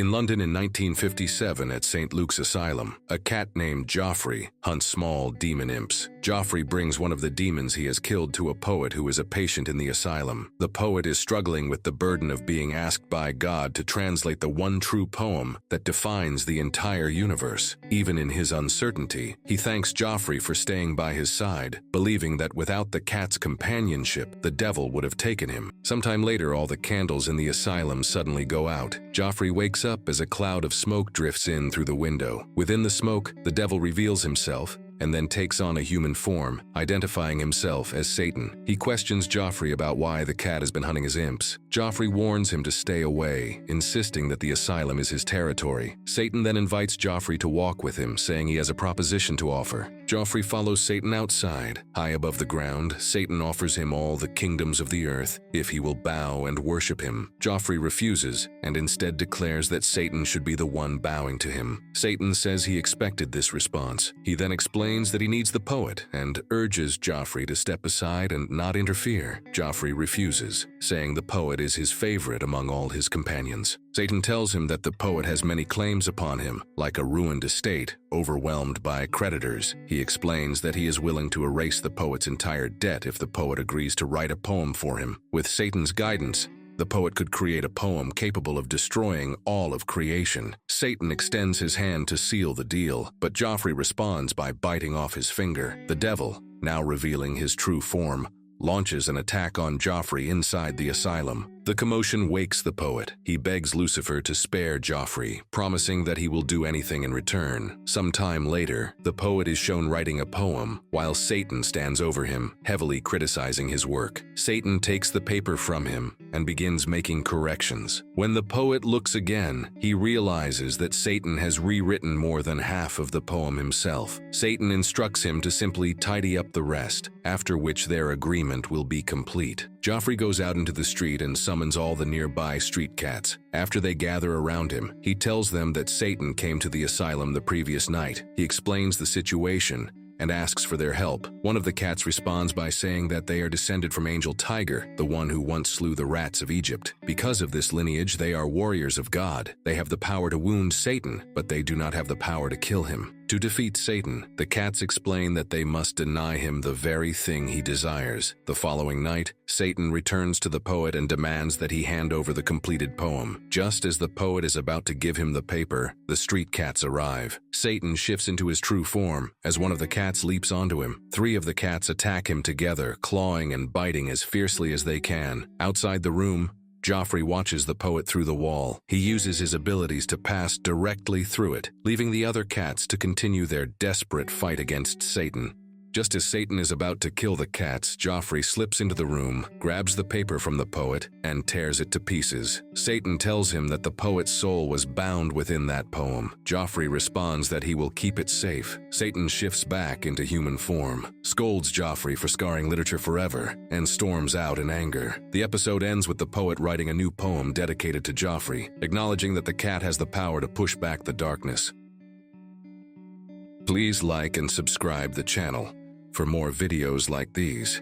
In London in 1957 at St. Luke's Asylum, a cat named Jeoffry hunts small demon imps. Jeoffry brings one of the demons he has killed to a poet who is a patient in the asylum. The poet is struggling with the burden of being asked by God to translate the one true poem that defines the entire universe. Even in his uncertainty, he thanks Jeoffry for staying by his side, believing that without the cat's companionship, the devil would have taken him. Sometime later, all the candles in the asylum suddenly go out. Jeoffry wakes up as a cloud of smoke drifts in through the window. Within the smoke, the devil reveals himself and then takes on a human form, identifying himself as Satan. He questions Jeoffry about why the cat has been hunting his imps. Jeoffry warns him to stay away, insisting that the asylum is his territory. Satan then invites Jeoffry to walk with him, saying he has a proposition to offer. Jeoffry follows Satan outside. High above the ground, Satan offers him all the kingdoms of the earth if he will bow and worship him. Jeoffry refuses and instead declares that Satan should be the one bowing to him. Satan says he expected this response. He then explains that he needs the poet and urges Jeoffry to step aside and not interfere. Jeoffry refuses, saying the poet is his favorite among all his companions. Satan tells him that the poet has many claims upon him, like a ruined estate, overwhelmed by creditors. He explains that he is willing to erase the poet's entire debt if the poet agrees to write a poem for him. With Satan's guidance, the poet could create a poem capable of destroying all of creation. Satan extends his hand to seal the deal, but Jeoffry responds by biting off his finger. The devil, now revealing his true form, launches an attack on Jeoffry inside the asylum. The commotion wakes the poet. He begs Lucifer to spare Jeoffry, promising that he will do anything in return. Some time later, the poet is shown writing a poem, while Satan stands over him, heavily criticizing his work. Satan takes the paper from him and begins making corrections. When the poet looks again, he realizes that Satan has rewritten more than half of the poem himself. Satan instructs him to simply tidy up the rest, after which their agreement will be complete. Jeoffry goes out into the street and summons all the nearby street cats. After they gather around him, he tells them that Satan came to the asylum the previous night. He explains the situation and asks for their help. One of the cats responds by saying that they are descended from Angel Tiger, the one who once slew the rats of Egypt. Because of this lineage, they are warriors of God. They have the power to wound Satan, but they do not have the power to kill him. To defeat Satan, the cats explain that they must deny him the very thing he desires. The following night, Satan returns to the poet and demands that he hand over the completed poem. Just as the poet is about to give him the paper, the street cats arrive. Satan shifts into his true form as one of the cats leaps onto him. 3 of the cats attack him together, clawing and biting as fiercely as they can. Outside the room, Jeoffry watches the poet through the wall. He uses his abilities to pass directly through it, leaving the other cats to continue their desperate fight against Satan. Just as Satan is about to kill the cats, Jeoffry slips into the room, grabs the paper from the poet, and tears it to pieces. Satan tells him that the poet's soul was bound within that poem. Jeoffry responds that he will keep it safe. Satan shifts back into human form, scolds Jeoffry for scarring literature forever, and storms out in anger. The episode ends with the poet writing a new poem dedicated to Jeoffry, acknowledging that the cat has the power to push back the darkness. Please like and subscribe the channel for more videos like these.